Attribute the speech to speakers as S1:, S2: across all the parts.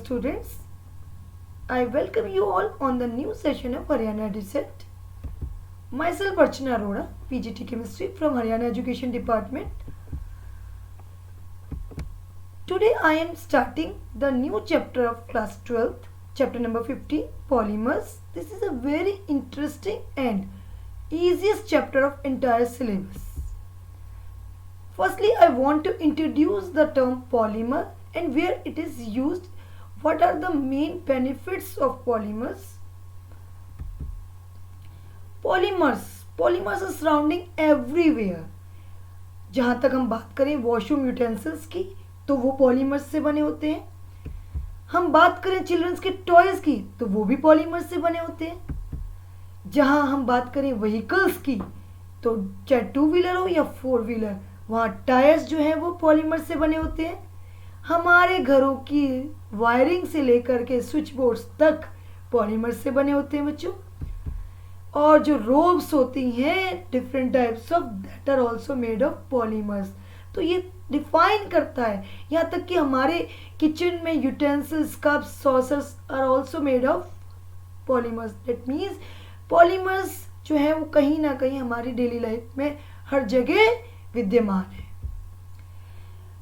S1: students, I welcome you all on the new session of Haryana Reset. Myself Archana Arora, PGT Chemistry from Haryana Education Department. Today I am starting the new chapter of class 12th, chapter number 15, polymers. This is a very interesting and easiest chapter of entire syllabus. Firstly, I want to introduce the term polymer and where it is used. What are the main benefits of polymers? Polymers are surrounding everywhere. जहाँ तक हम बात करें washroom utensils की तो वो polymers से बने होते हैं. हम बात करें चिल्ड्रंस के टॉयज की तो वो भी पॉलीमर्स से बने होते हैं. जहाँ हम बात करें व्हीकल्स की तो चाहे टू व्हीलर हो या फोर व्हीलर, वहाँ टायर्स जो हैं वो पॉलीमर से बने होते हैं. हमारे घरों की वायरिंग से लेकर के स्विच बोर्ड्स तक पॉलीमर से बने होते हैं बच्चों. और जो रोब्स होती हैं different types of, that are also made of polymers. तो ये डिफाइन करता है. यहाँ तक कि हमारे किचन में utensils, cups, saucers are also made of polymers. That means polymers जो है वो कहीं ना कहीं हमारी डेली लाइफ में हर जगह विद्यमान है.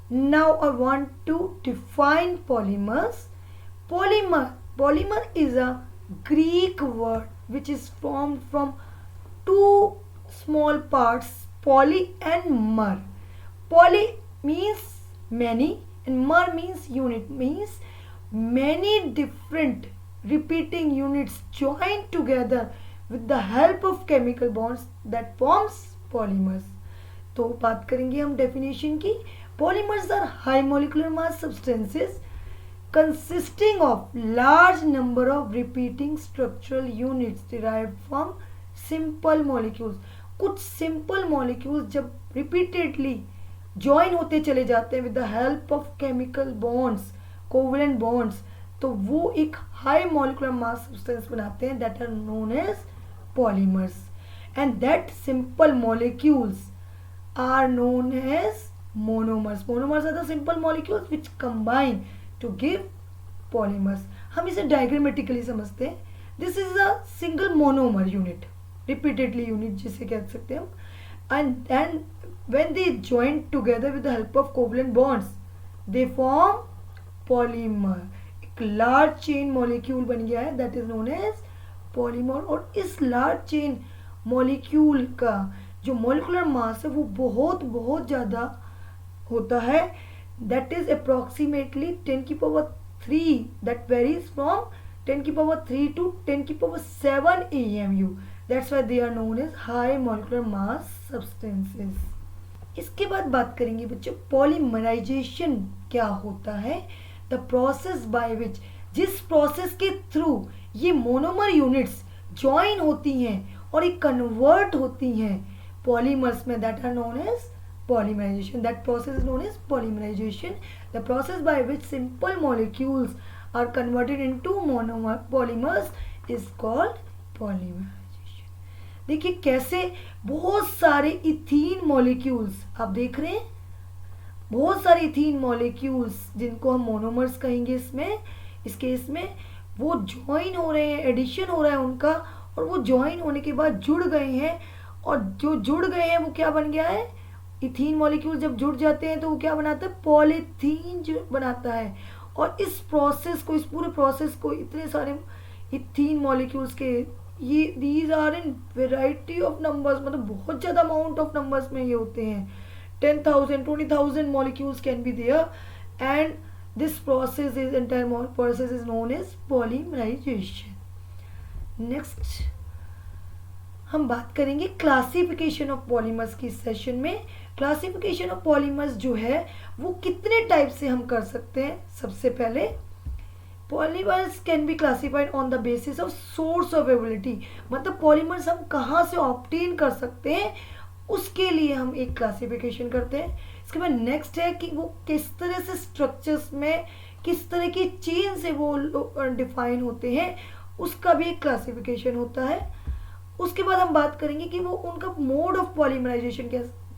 S1: Now I want to define polymers. Polymer is a Greek word which is formed from two small parts, poly and mer. Poly means many and mer means unit, means many different repeating units joined together with the help of chemical bonds that forms polymers. तो बात करेंगे हम definition की. Polymers are high molecular mass substances consisting of large number of repeating structural units derived from simple molecules. कुछ simple molecules जब repeatedly join होते चले जाते हैं with the help of chemical bonds, covalent bonds, तो वो एक high molecular mass substance बनाते हैं that are known as polymers. And that simple molecules are known as monomers. Monomers are the simple molecules which combine to give polymers. हम इसे diagrammatically समझते हैं. This is a single monomer unit, repeatedly unit जिसे कह सकते हैं हम. And when they join together with the help of covalent bonds, they form polymer. एक large chain molecule बन गया है, that is known as polymer. और इस large chain molecule का जो molecular mass है वो बहुत ज़्यादा होता है. That is approximately 10 की power 3. That varies from 10 की power 3 to 10 की power 7 AMU. That's why they are known as high molecular mass substances. इसके बाद बात करेंगे बच्चों पॉलीमराइजेशन क्या होता है. The process by which, जिस प्रोसेस के थ्रू ये मोनोमर यूनिट्स ज्वाइन होती हैं और ये कन्वर्ट होती हैं पॉलीमर्स में, that are known as polymerization. That process is known as polymerization. The process by which simple molecules are converted into monomer polymers is called polymerization. देखिए कैसे बहुत सारे इथीन मॉलिक्यूल्स आप देख रहे हैं. बहुत सारे इथीन मॉलिक्यूल्स जिनको हम मोनोमर्स कहेंगे इस केस में वो ज्वाइन हो रहे हैं, एडिशन हो रहा है उनका, और वो ज्वाइन होने के बाद जुड़ गए हैं. और जो जुड़ गए हैं वो क्या बन गया है, इथीन मॉलिक्यूल जब जुड़ जाते हैं तो वो क्या बनाता है, पॉलीथीन जो बनाता है. और इस पूरे प्रोसेस को इतने सारे इथीन मॉलिक्यूल्स के ये these are in variety of numbers, मतलब बहुत ज़्यादा अमाउंट ऑफ नंबर्स में ये होते हैं. 10,000 20,000 molecules can be there, and this process is entire process is known as polymerization. Next हम बात करेंगे क्लासिफिकेशन ऑफ पॉलीमर्स की सेशन में. क्लासिफिकेशन ऑफ पॉलीमर्स जो है वो कितने टाइप से हम कर सकते हैं. सबसे पहले polymers can be classified on the basis of source of ability, मतलब पॉलीमर्स हम कहाँ से ऑब्टेन कर सकते हैं उसके लिए हम एक क्लासिफिकेशन करते हैं. इसके बाद नेक्स्ट है कि वो किस तरह से स्ट्रक्चर्स में किस तरह की चेन से वो डिफाइन होते हैं, उसका भी एक क्लासिफिकेशन होता है. उसके बाद हम बात करेंगे कि वो उनका मोड ऑफ पॉलीमराइजेशन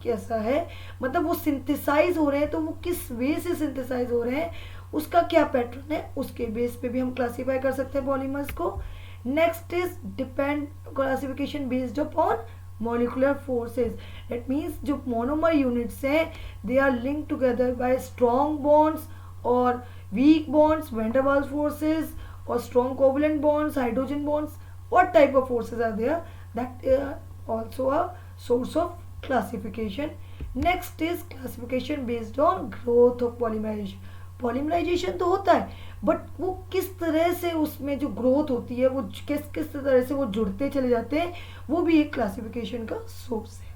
S1: कैसा है, मतलब वो सिंथेसाइज हो रहे हैं तो वो किस वे से सिंथेसाइज हो रहे हैं, उसका क्या पैटर्न है, उसके बेस पे भी हम क्लासीफाई कर सकते हैं पॉलीमर्स को। Next is depend classification based upon molecular forces. That means जो monomer units हैं they are linked together by strong bonds or weak bonds, van der Waals forces or strong covalent bonds, hydrogen bonds. What type of forces are there? That also a source of classification. Next is classification based on growth of polymerization. Polymerization तो होता है but वो किस तरह से उसमें जो growth होती है वो किस किस तरह से वो जुड़ते चले जाते हैं, वो भी एक क्लासिफिकेशन का सोर्स है।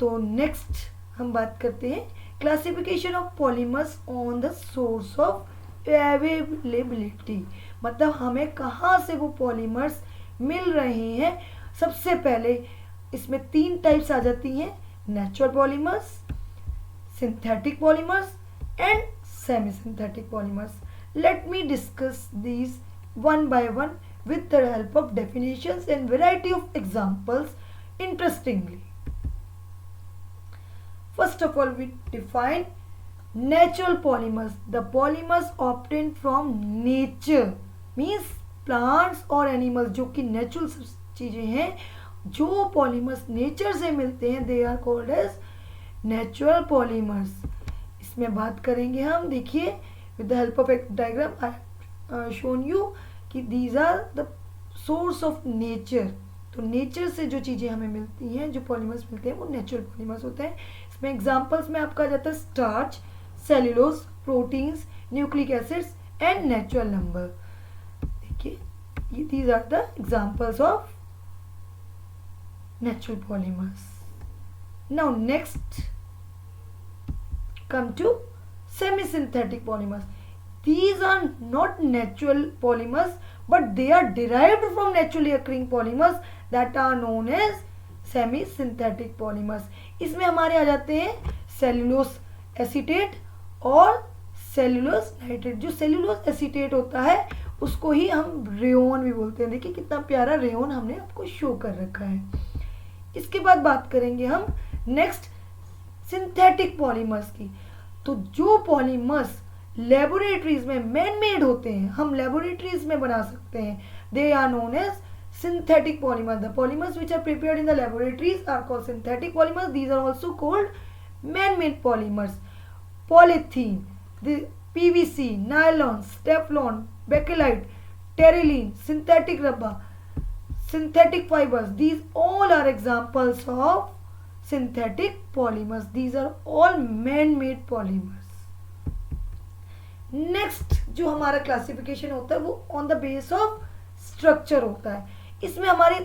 S1: तो नेक्स्ट हम बात करते हैं classification of polymers on the source of availability, मतलब हमें कहाँ से वो पॉलीमर्स मिल रहे हैं। सबसे पहले इसमें 3 टाइप्स आ जाती हैं, natural polymers, synthetic polymers and semi-synthetic polymers. Let me discuss these one by one with the help of definitions and variety of examples interestingly. First of all, we define natural polymers. The polymers obtained from nature means plants or animals, जो कि natural चीजें हैं, जो polymers nature से मिलते हैं, they are called as natural polymers. इसमें बात करेंगे हम, देखिए विद द हेल्प ऑफ एक डायग्राम आई शोन यू कि these are the source of nature. तो नेचर से जो चीज़ें हमें मिलती हैं, जो पॉलीमर्स मिलते हैं, वो नेचुरल पॉलीमर्स होते हैं। इसमें एग्जांपल्स में आपका आ जाता है starch, cellulose, proteins, nucleic acids and natural number. देखिए these are the examples of natural polymers. Now next come to semi-synthetic polymers. These are not natural polymers but they are derived from naturally occurring polymers that are known as semi-synthetic polymers. इसमें हमारे आ जाते हैं cellulose acetate और cellulose nitrate. जो cellulose acetate होता है उसको ही हम रेयोन भी बोलते हैं। देखिए कितना प्यारा रेयोन हमने आपको शो कर रखा है। इसके बाद बात करेंगे हम नेक्स्ट सिंथेटिक पॉलीमर्स की। तो जो पॉलीमर्स लेबोरेटरीज में मैन मेड होते हैं, हम लेबोरेटरीज में बना सकते हैं, they are known as synthetic polymers. The polymers which are prepared in the laboratories are called synthetic polymers. These are also called man made polymers. Polythene, PVC, nylon, teflon, bakelite, terylene, synthetic rubber, synthetic fibers, these all are examples of synthetic polymers. These are all man-made polymers. Next जो हमारा classification होता है वो on the base of structure होता है। इसमें हमारे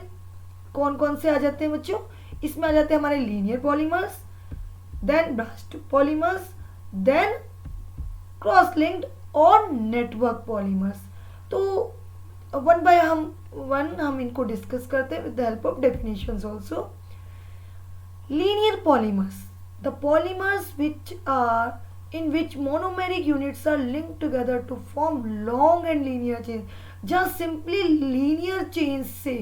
S1: कौन कौन से आ जाते हैं बच्चों? इसमें आ जाते हैं हमारे linear polymers, then branched polymers, then cross linked और नेटवर्क पॉलीमर्स। तो वन बाय हम इनको डिस्कस करते हैं with the help of definitions also. Linear polymers, the polymers which are in which monomeric units are linked together to form long and linear chain. जहाँ simply linear chain से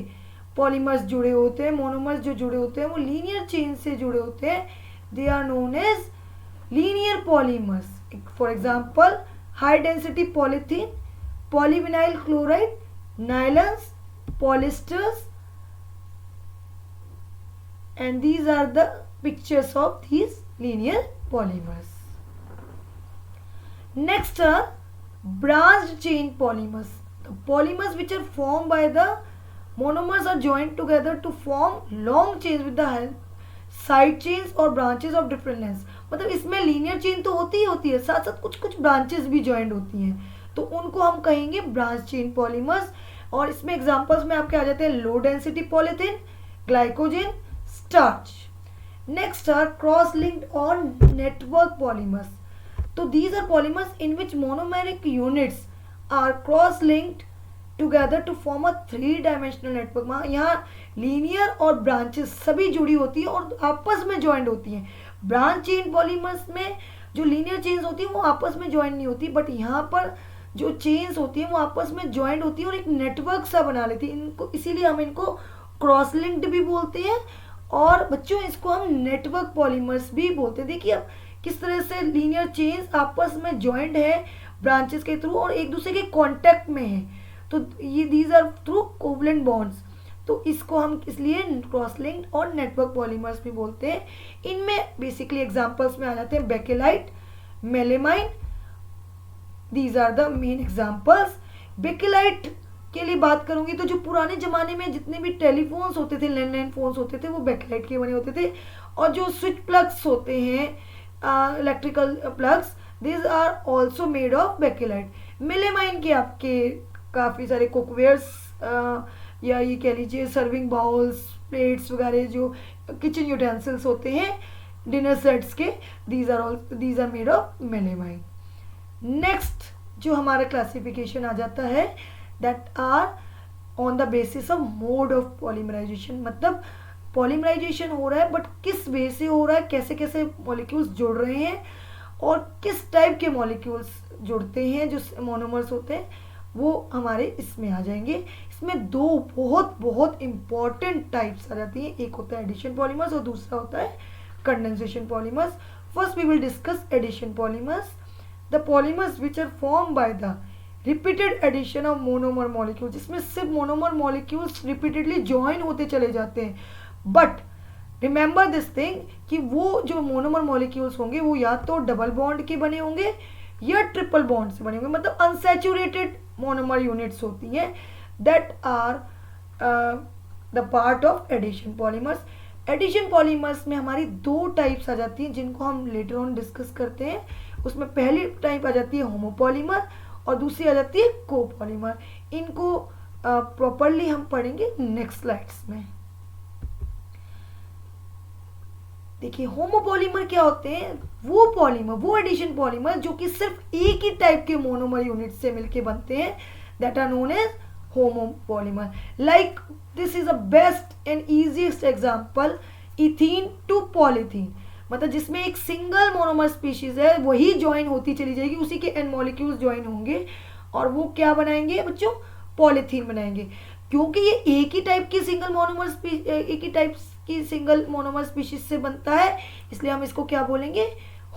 S1: polymers जुड़े होते हैं, monomers जो जुड़े होते हैं वो लीनियर चेन से जुड़े होते हैं, they are known as linear polymers. For example high density polythene, polyvinyl chloride, nylons, polyesters, and these are the pictures of these linear polymers. Next are branched chain polymers. The polymers which are formed by the monomers are joined together to form long chains with the help side chains और branches of different lengths. मतलब इसमें linear chain तो होती ही होती है, साथ साथ कुछ कुछ branches भी joined होती हैं, तो उनको हम कहेंगे ब्रांच चेन पॉलीमर्स। और इसमें एग्जांपल्स में आपके आ जाते हैं low density polythene, glycogen, starch. Next are cross linked और नेटवर्क पॉलीमर्स। तो these are polymers in which monomeric units are cross linked together to form a 3 dimensional network. यहाँ लीनियर और ब्रांचेस सभी जुड़ी होती है और आपस में ज्वाइंट होती हैं। ब्रांच चेन पॉलीमर्स में जो लीनियर चेन्स होती है वो आपस में ज्वाइंट नहीं होती, बट यहाँ पर जो चेन्स होती है वो आपस में ज्वाइंट होती है और एक नेटवर्क सा बना लेती है इनको, इसीलिए हम इनको क्रॉस लिंक्ड भी बोलते हैं और बच्चों इसको हम नेटवर्क पॉलीमर्स भी बोलते हैं। देखिए अब किस तरह से लीनियर चेन्स आपस में ज्वाइंट है, ब्रांचेस के थ्रू और एक दूसरे के कांटेक्ट में है, तो ये these are through covalent bonds. तो इसको हम इसलिए क्रॉस लिंक्ड और नेटवर्क पॉलीमर्स भी बोलते हैं। इनमें बेसिकली एग्जांपल्स में आ जाते हैं bakelite, melamine, these are the main examples. Bakelite के लिए बात करूंगी तो जो पुराने जमाने में जितने भी टेलीफोन्स होते थे, लैंडलाइन फोन्स होते थे, वो बेकेलाइट के बने होते थे। और जो स्विच प्लग्स होते हैं, electrical plugs, these are also made of bakelite. Melamine के आपके काफ़ी सारे कुकवेयर्स या ये कह लीजिए सर्विंग बाउल्स, प्लेट्स वगैरह जो किचन यूटेंसिल्स होते हैं डिनर सेट्स के, these are made of melamine. Next जो हमारा क्लासिफिकेशन आ जाता है, that are on the basis of mode of polymerisation. मतलब पॉलीमराइजेशन हो रहा है बट किस वे से हो रहा है, कैसे कैसे मॉलिक्यूल्स जुड़ रहे हैं और किस टाइप के मॉलिक्यूल्स जुड़ते हैं जो मोनोमर्स होते हैं, वो हमारे इसमें आ जाएंगे। इसमें दो बहुत बहुत इंपॉर्टेंट टाइप्स आ जाती हैं, एक होता है एडिशन पॉलीमर्स और दूसरा होता है condensation polymers. First we will discuss addition polymers, the polymers which are form by the repeated addition of monomer molecule, जिसमें सिर्फ मोनोमर मॉलिक्यूल्स रिपीटेडली ज्वाइन होते चले जाते हैं। बट रिमेंबर दिस थिंग कि वो जो मोनोमर मॉलिक्यूल्स होंगे वो या तो डबल बॉन्ड के बने होंगे या ट्रिपल बॉन्ड से बने होंगे, मतलब अनसैचुरेटेड मोनोमर यूनिट्स होती हैं, that are the part of addition polymers. Addition polymers में हमारी दो टाइप्स आ जाती हैं जिनको हम लेटर ऑन डिस्कस करते हैं। उसमें पहली टाइप आ जाती है होमोपॉलीमर और दूसरी आ जाती है कोपॉलीमर। इनको प्रॉपरली हम पढ़ेंगे नेक्स्ट स्लाइड्स में। देखिए होमोपॉलीमर क्या होते हैं, वो पॉलीमर, वो एडिशन पॉलीमर जो कि सिर्फ एक ही टाइप के मोनोमर यूनिट से मिलके बनते हैं, that are known as homopolymer. Like this is a best and easiest example, ethene to polythene, मतलब जिसमें एक सिंगल मोनोमर स्पीशीज है वही ज्वाइन होती चली जाएगी, उसी के एन मॉलिक्यूल्स ज्वाइन होंगे और वो क्या बनाएंगे बच्चों, पॉलीथीन बनाएंगे। क्योंकि ये एक ही टाइप की सिंगल मोनोमर स्पीशीज से बनता है, इसलिए हम इसको क्या बोलेंगे,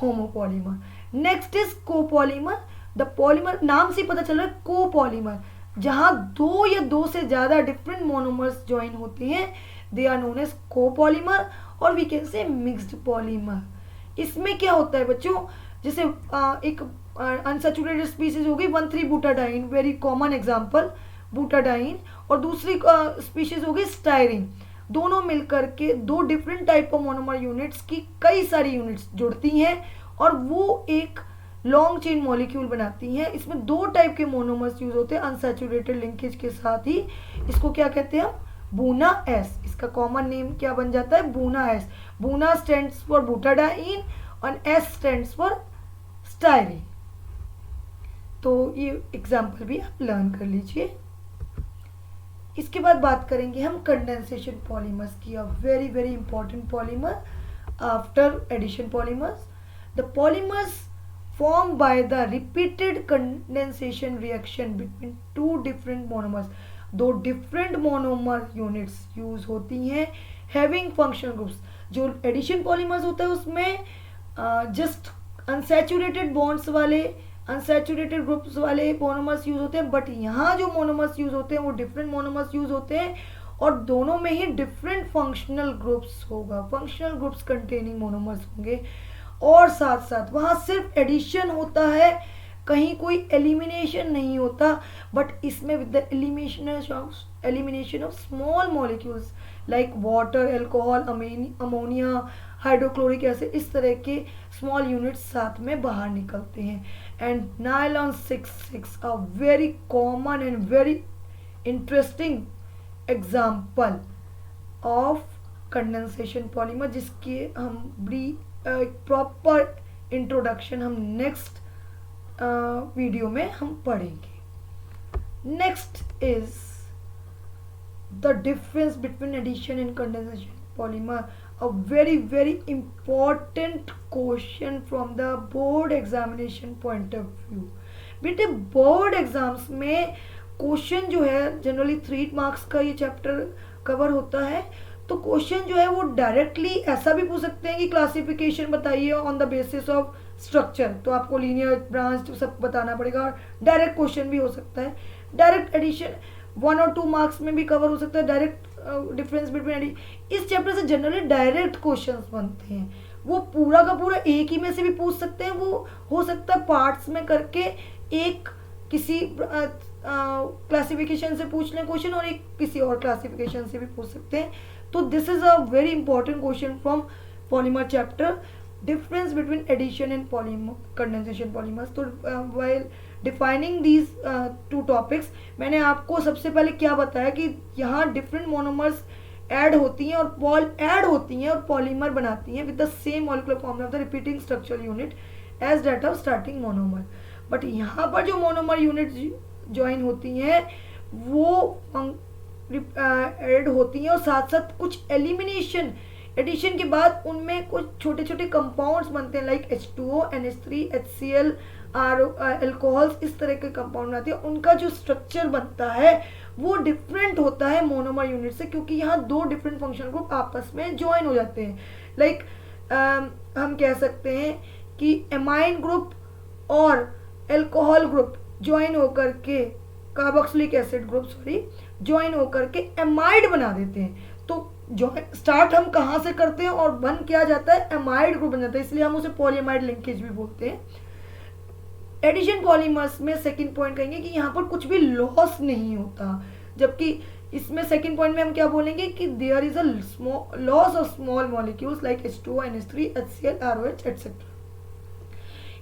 S1: homopolymer. Next is copolymer. The polymer नाम से पता चल रहा है कोपॉलीमर, जहां दो या दो से ज्यादा डिफरेंट मोनोमर्स ज्वाइन होते हैं, they are known as copolymer और we can say mixed polymer. इसमें क्या होता है बच्चों, जैसे एक अनसैचुरेटेड स्पीसीज होगी 1,3-बूटाडाइन, वेरी कॉमन एग्जांपल बूटाडाइन, और दूसरी स्पीशीज होगी स्टायरीन। दोनों मिलकर के दो different type of monomer units की कई सारी यूनिट्स जुड़ती हैं और वो एक लॉन्ग चेन मॉलिक्यूल बनाती हैं। इसमें दो टाइप के मोनोमर्स यूज होते हैं अनसैचुरेटेड लिंकेज के साथ ही। इसको क्या कहते हैं हम, बूना एस। इसका कॉमन नेम क्या बन जाता है, buna S. Buna stands for butadiene और एस स्टैंड्स फॉर स्टायरीन। तो ये एग्जाम्पल भी आप लर्न कर लीजिए। इसके बाद बात करेंगे हम कंडेंसेशन पॉलीमर्स की, a very very important polymer after addition polymers. The polymers formed by the repeated condensation reaction between two different monomers। दो different monomer units use होती हैं having functional groups। जो एडिशन पॉलीमर्स होता है उसमें just unsaturated bonds वाले, unsaturated groups वाले monomers use होते हैं, बट यहाँ जो मोनोमर्स यूज होते हैं वो डिफरेंट मोनोमर्स यूज होते हैं और दोनों में ही डिफरेंट फंक्शनल ग्रुप्स होगा, फंक्शनल ग्रुप्स कंटेनिंग मोनोमर्स होंगे। और साथ साथ वहाँ सिर्फ एडिशन होता है, कहीं कोई एलिमिनेशन नहीं होता, बट इसमें with the elimination of small molecules like water, alcohol, ammonia, hydrochloric acid, इस तरह के स्मॉल यूनिट्स साथ में बाहर निकलते हैं। And nylon 6,6 a very common and very interesting example of condensation polymer, जिसकी हम प्रॉपर इंट्रोडक्शन हम नेक्स्ट वीडियो में हम पढ़ेंगे। Next is the difference between addition and condensation polymer, a very very important question from the board examination point of view. बेटे board exams में question जो है जनरली 3 मार्क्स का ये चैप्टर कवर होता है, तो क्वेश्चन जो है वो डायरेक्टली ऐसा भी पूछ सकते हैं कि क्लासिफिकेशन बताइए on the basis of structure, तो आपको लीनियर ब्रांच तो सब बताना पड़ेगा, और डायरेक्ट क्वेश्चन भी हो सकता है। डायरेक्ट एडिशन 1 और 2 मार्क्स में भी कवर हो सकता है। डायरेक्ट डिफरेंस बिटवीन एडिशन, इस चैप्टर से जनरली डायरेक्ट क्वेश्चंस बनते हैं, वो पूरा का पूरा एक ही में से भी पूछ सकते हैं, वो हो सकता है पार्ट्स में करके एक किसी क्लासिफिकेशन से पूछ लें क्वेश्चन और एक किसी और क्लासिफिकेशन से भी पूछ सकते हैं। तो this is a very important question from polymer chapter, difference between addition and polymer condensation polymers. तो व्हाइल डिफाइनिंग दीज 2 टॉपिक्स, मैंने आपको सबसे पहले क्या बताया कि यहाँ डिफरेंट मोनोमर्स ऐड होती हैं और पॉलीमर बनाती हैं with the same molecular formula of the repeating structural unit as that of starting monomer. But यहाँ पर जो मोनोमर यूनिट ज्वाइन होती हैं वो ऐड होती हैं और साथ साथ कुछ एडिशन के बाद उनमें कुछ छोटे छोटे कंपाउंड्स बनते हैं, like H2O, NH3, HCl, alcohols, इस तरह के कंपाउंड आते हैं। उनका जो स्ट्रक्चर बनता है वो डिफरेंट होता है मोनोमर यूनिट से, क्योंकि यहाँ 2 डिफरेंट फंक्शनल ग्रुप आपस में ज्वाइन हो जाते हैं। लाइक हम कह सकते हैं कि एमाइन ग्रुप और अल्कोहल ग्रुप ज्वाइन होकर के, कार्बोक्सिलिक एसिड ग्रुप ज्वाइन होकर के एमाइड बना देते हैं। तो स्टार्ट हम कहाँ से करते हैं और बन क्या जाता है, एमाइड ग्रुप बन जाता है, इसलिए हम उसे पॉलीएमाइड लिंकेज भी बोलते हैं। एडिशन पॉलीमर्स में सेकंड पॉइंट कहेंगे कि यहाँ पर कुछ भी लॉस नहीं होता, जबकि इसमें सेकंड पॉइंट में हम क्या बोलेंगे कि there is a loss of small molecules like H2O, NH3, HCl, ROH et cetera.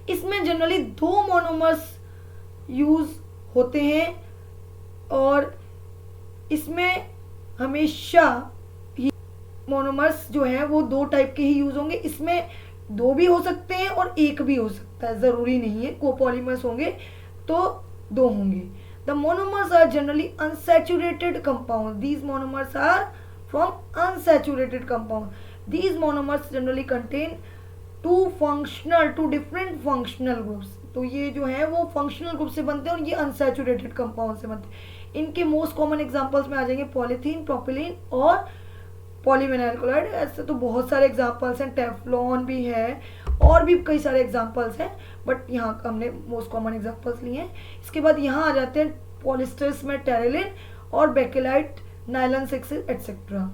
S1: इसमें जनरली 2 मोनोमर्स यूज होते हैं और इसमें हमेशा ही मोनोमर्स जो है वो 2 टाइप के ही यूज होंगे। इसमें 2 भी हो सकते हैं और 1 भी हो सकता है, जरूरी नहीं है। कोपॉलीमर्स होंगे तो 2 होंगे। The monomers are generally unsaturated compound, these monomers are from unsaturated compound, these monomers generally contain 2 different functional groups. तो ये जो है वो फंक्शनल ग्रुप से बनते हैं और ये अनसैचुरेटेड कंपाउंड से बनते हैं। इनके मोस्ट कॉमन एग्जांपल्स में आ जाएंगे पॉलीथीन, प्रोपिलीन और पॉलीविनाइल क्लोराइड। ऐसे तो बहुत सारे एग्जांपल्स हैं, टेफ्लॉन भी है और भी कई सारे एग्जांपल्स हैं, बट यहाँ हमने मोस्ट कॉमन एग्जांपल्स लिए हैं। इसके बाद यहाँ आ जाते हैं पॉलिस्टर्स में टेरेलिन और bakelite, nylon 6 etcetera.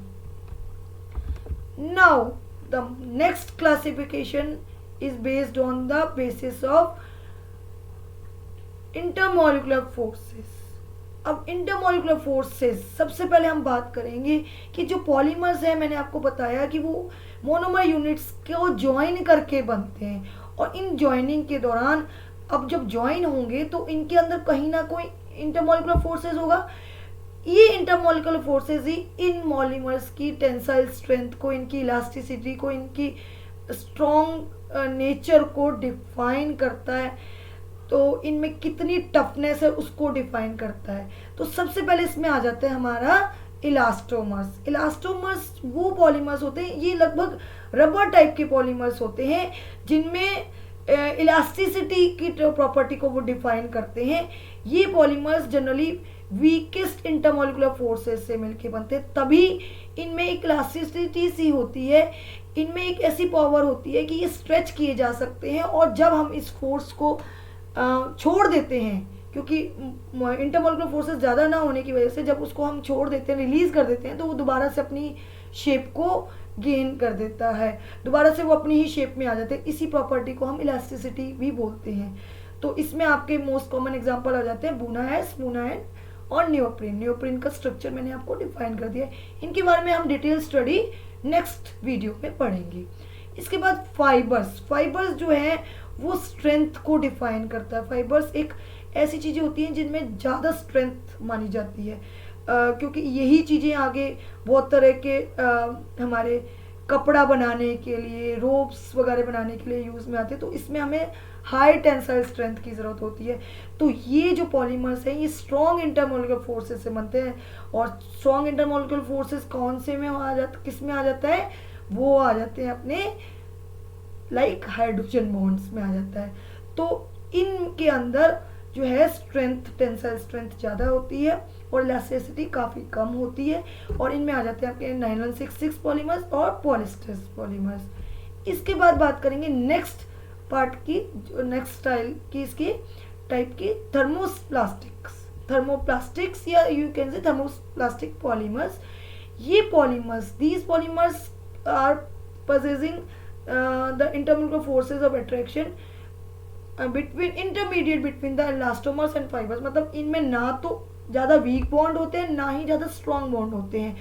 S1: Now the next classification is based on the basis of intermolecular forces. अब इंटरमॉलिक्यूलर फोर्सेस सबसे पहले हम बात करेंगे कि जो पॉलीमर्स है, मैंने आपको बताया कि वो मोनोमर यूनिट्स को ज्वाइन करके बनते हैं और इन ज्वाइनिंग के दौरान अब जब ज्वाइन होंगे तो इनके अंदर कहीं ना कोई इंटरमॉलिक्यूलर फोर्सेस होगा। ये इंटरमॉलिक्यूलर फोर्सेस ही इन मॉलीमर्स की टेंसाइल स्ट्रेंथ को, इनकी इलास्टिसिटी को, इनकी स्ट्रॉन्ग नेचर को डिफाइन करता है। तो इनमें कितनी टफनेस है उसको डिफाइन करता है। तो सबसे पहले इसमें आ जाता है हमारा इलास्टोमर्स। इलास्टोमर्स वो पॉलीमर्स होते हैं, ये लगभग रबर टाइप के पॉलीमर्स होते हैं जिनमें इलास्टिसिटी की प्रॉपर्टी को वो डिफाइन करते हैं। ये polymers generally weakest intermolecular forces से मिलके बनते हैं, तभी इनमें एक इलास्टिसिटी सी होती है, इनमें एक ऐसी पावर होती है कि ये स्ट्रेच किए जा सकते हैं। और जब हम इस फोर्स को छोड़ देते हैं, क्योंकि इंटरमॉलिक्यूलर फोर्सेस ज़्यादा ना होने की वजह से जब उसको हम छोड़ देते हैं, रिलीज कर देते हैं, तो वो दोबारा से अपनी शेप को गेन कर देता है, दोबारा से वो अपनी ही शेप में आ जाते हैं। इसी प्रॉपर्टी को हम इलास्टिसिटी भी बोलते हैं। तो इसमें आपके मोस्ट कॉमन एग्जांपल आ जाते हैं बुनाएन और नियोप्रीन। नियोप्रीन का स्ट्रक्चर मैंने आपको डिफाइन कर दिया है, इनके बारे में हम डिटेल स्टडी नेक्स्ट वीडियो में पढ़ेंगे। इसके बाद फाइबर्स जो है वो स्ट्रेंथ को डिफाइन करता है। फाइबर्स एक ऐसी चीज़ें होती हैं जिनमें ज़्यादा स्ट्रेंथ मानी जाती है, क्योंकि यही चीज़ें आगे बहुत तरह के हमारे कपड़ा बनाने के लिए, रोप्स वगैरह बनाने के लिए यूज़ में आते हैं। तो इसमें हमें हाई टेंसाइल स्ट्रेंथ की ज़रूरत होती है। तो ये जो पॉलीमर्स हैं ये स्ट्रॉन्ग इंटरमॉलिक्यूलर फोर्सेस से बनते हैं। और स्ट्रॉन्ग इंटरमॉलिक्यूलर फोर्सेस कौन से में आ जाता, किस में आ जाता है, वो आ जाते हैं अपने लाइक हाइड्रोजन बॉन्ड्स में आ जाता है। तो इनके अंदर जो है स्ट्रेंथ, टेंसाइल स्ट्रेंथ ज़्यादा होती है और इलास्टिसिटी काफ़ी कम होती है। और इनमें आ जाते हैं आपके नायलॉन 6 पॉलीमर्स और पॉलिस्टर्स पॉलीमर्स। इसके बाद बात करेंगे नेक्स्ट पार्ट की जो नेक्स्ट स्टाइल की इसकी टाइप की थर्मोप्लास्टिक्स या you can say thermoplastic polymers. ये polymers, these polymers are possessing the intermolecular forces of attraction intermediate between the elastomers and fibers. मतलब इनमें ना तो ज़्यादा वीक बॉन्ड होते हैं ना ही ज़्यादा स्ट्रॉन्ग बॉन्ड होते हैं.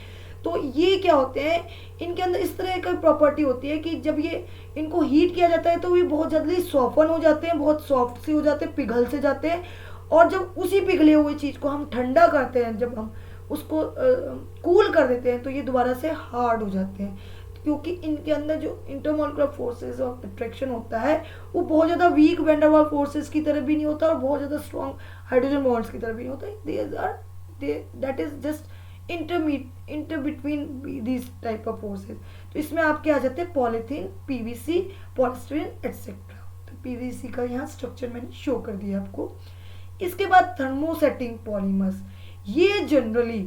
S1: तो ये क्या होते हैं, इनके अंदर इस तरह की प्रॉपर्टी होती है कि जब ये इनको हीट किया जाता है तो ये बहुत जल्दी सॉफ्टन हो जाते हैं, बहुत सॉफ्ट से हो जाते हैं, पिघल से जाते हैं. और जब उसी पिघले हुए चीज़ को हम ठंडा करते हैं, जब हम उसको कूल कर देते हैं, तो ये दोबारा से हार्ड हो जाते हैं. क्योंकि इनके अंदर जो इंटरमोलिकुलर फोर्सेस ऑफ अट्रैक्शन होता है वो बहुत ज़्यादा weak van der Waals forces की तरह भी नहीं होता और बहुत ज़्यादा स्ट्रॉन्ग हाइड्रोजन बॉन्ड्स की तरह भी नहीं होता. That is just inter between these type of forces. तो इसमें आपके आ जाते हैं पॉलीथीन, पीवीसी, पॉलिस्टीरीन एटसेट्रा. तो पीवीसी का यहाँ स्ट्रक्चर मैंने शो कर दिया आपको. इसके बाद थर्मोसेटिंग पॉलीमर्स. ये जनरली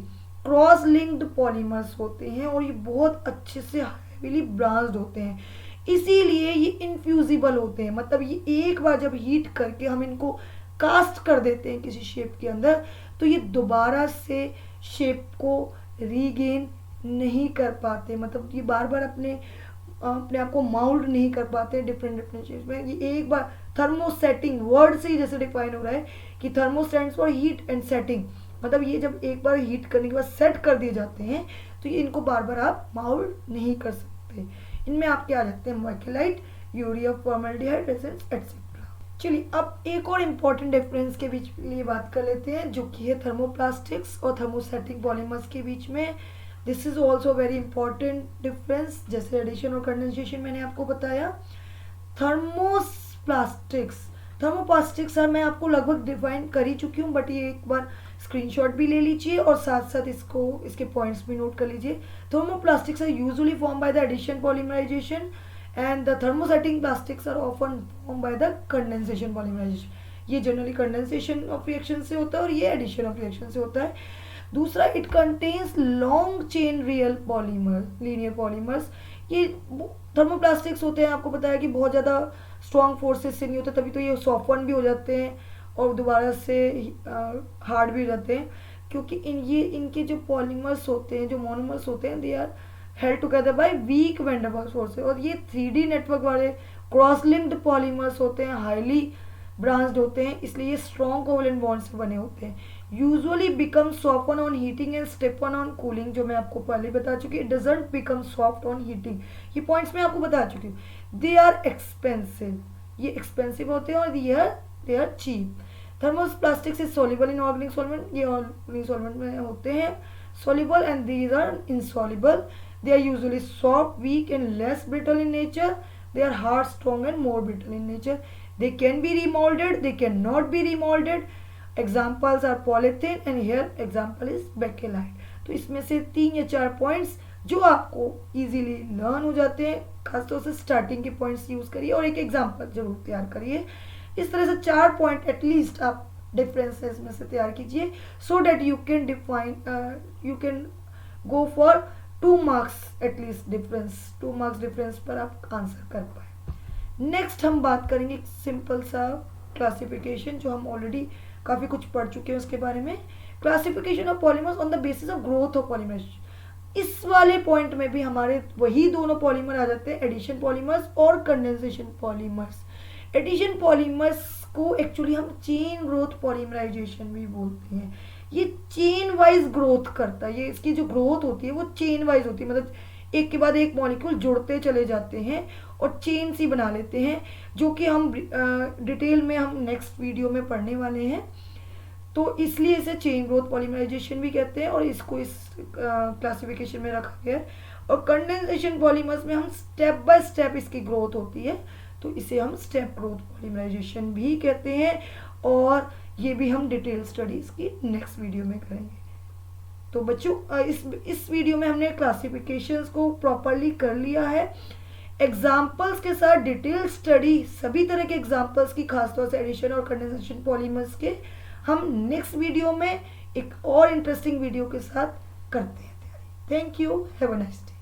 S1: क्रॉस लिंक्ड पॉलीमर्स होते हैं और ये बहुत अच्छे से हैवीली ब्रांच्ड होते हैं, इसीलिए ये इनफ्यूजिबल होते हैं. मतलब ये एक बार जब हीट करके हम इनको कास्ट कर देते हैं किसी शेप के अंदर, तो ये दोबारा से शेप को रीगेन नहीं कर पाते. मतलब ये बार बार अपने आप को माउल्ड नहीं कर पाते डिफरेंट शेप्स में. ये एक बार थर्मोसेटिंग वर्ड से ही जैसे डिफाइन हो रहा है कि thermo stands for heat and setting. मतलब ये जब एक बार हीट करने के बाद सेट कर दिए जाते हैं तो ये इनको बार बार आप माउल्ड नहीं कर सकते. इनमें आपके आ जाते हैं मैकेलाइट, यूरिया, फॉर्मल्डिहाइड, रेसिन्स एटसेट्रा. चलिए अब एक और इम्पॉर्टेंट डिफरेंस के बीच लिए बात कर लेते हैं, जो कि है थर्मोप्लास्टिक्स और थर्मोसेटिक पॉलीमर्स के बीच में. This is also very important difference. जैसे एडिशन और कंडेंसेशन मैंने आपको बताया. थर्मोप्लास्टिक्स सर मैं आपको लगभग डिफाइन कर ही चुकी हूँ, बट ये एक बार स्क्रीनशॉट भी ले लीजिए और साथ साथ इसके पॉइंट्स भी नोट कर लीजिए. Thermoplastics are usually form by the addition polymerisation and the thermosetting plastics are often form by the condensation polymerisation. ये जनरली कंडेंसेशन ऑफ रिएक्शन से होता है और ये एडिशन ऑफ रिएक्शन से होता है. दूसरा, it contains long chain linear polymers. ये थर्मोप्लास्टिक्स होते हैं, आपको बताया कि बहुत ज़्यादा स्ट्रॉन्ग फोर्सेस से नहीं होते, तभी तो ये सॉफ्टन भी हो जाते हैं और दोबारा से हार्ड भी हो जाते हैं. क्योंकि इनके जो पॉलीमर्स होते हैं, जो मोनोमर्स होते हैं, they are held together by weak van der Waals forces. और ये 3D नेटवर्क वाले क्रॉस लिंक्ड पॉलीमर्स होते हैं, हाईली ब्रांच्ड होते हैं, इसलिए ये स्ट्रॉन्ग कोवलेंट बॉन्ड से बने होते हैं. Usually become soften on heating and stiffen on cooling, जो मैं आपको पहले बता चुकी. It doesn't become soft on heating. ये पॉइंट्स मैं आपको बता चुकी हूँ. दे आर एक्सपेंसिव, ये एक्सपेंसिव होते हैं और they are cheap. Thermoplastics is soluble in organic solvent. ये ऑर्गेनिक सॉल्वेंट में होते हैं soluble and these are insoluble. They are usually soft, weak and less brittle in nature. They are hard, strong and more brittle in nature. They can be remolded, they cannot be remolded. Examples are polythene and here example is bakelite. तो इसमें से 3 या 4 points जो आपको easily learn हो जाते हैं, खासतौर से स्टार्टिंग के पॉइंट्स यूज करिए और एक एग्जाम्पल जरूर तैयार करिए. इस तरह से 4 पॉइंट एटलीस्ट आप डिफरेंसेस में से तैयार कीजिए, so that you can go for 2 marks at least difference. 2 marks difference पर आप आंसर कर पाए. नेक्स्ट हम बात करेंगे एक सिंपल सा क्लासिफिकेशन, जो हम ऑलरेडी काफ़ी कुछ पढ़ चुके हैं उसके बारे में. Classification of polymers on the basis of growth of polymers. इस वाले पॉइंट में भी हमारे वही दोनों पॉलीमर आ जाते हैं, एडिशन पॉलीमर्स और कंडेंसेशन पॉलीमर्स. एडिशन पॉलीमर्स को एक्चुअली हम चेन ग्रोथ पॉलीमराइजेशन भी बोलते हैं. ये चेन वाइज ग्रोथ करता है. ये इसकी जो ग्रोथ होती है वो चेन वाइज होती है, मतलब एक के बाद एक मॉलिक्यूल जुड़ते चले जाते हैं और चेन सी बना लेते हैं, जो कि हम डिटेल में हम नेक्स्ट वीडियो में पढ़ने वाले हैं. तो इसलिए इसे चेन ग्रोथ पॉलीमराइजेशन भी कहते हैं और इसको इस क्लासिफिकेशन में रखा गया है. और कंडेंसेशन पॉलीमर्स में हम स्टेप बाय स्टेप इसकी ग्रोथ होती है, तो इसे हम स्टेप ग्रोथ पॉलीमराइजेशन भी कहते हैं. और ये भी हम डिटेल स्टडीज की नेक्स्ट वीडियो में करेंगे. तो बच्चों इस वीडियो में हमने क्लासिफिकेशंस को प्रॉपरली कर लिया है, एग्जाम्पल्स के साथ डिटेल स्टडी सभी तरह के एग्जाम्पल्स की, खासतौर से एडिशन और कंडेंसेशन पॉलीमर्स के, हम नेक्स्ट वीडियो में एक और इंटरेस्टिंग वीडियो के साथ करते हैं तैयारी. Thank you, have a nice day.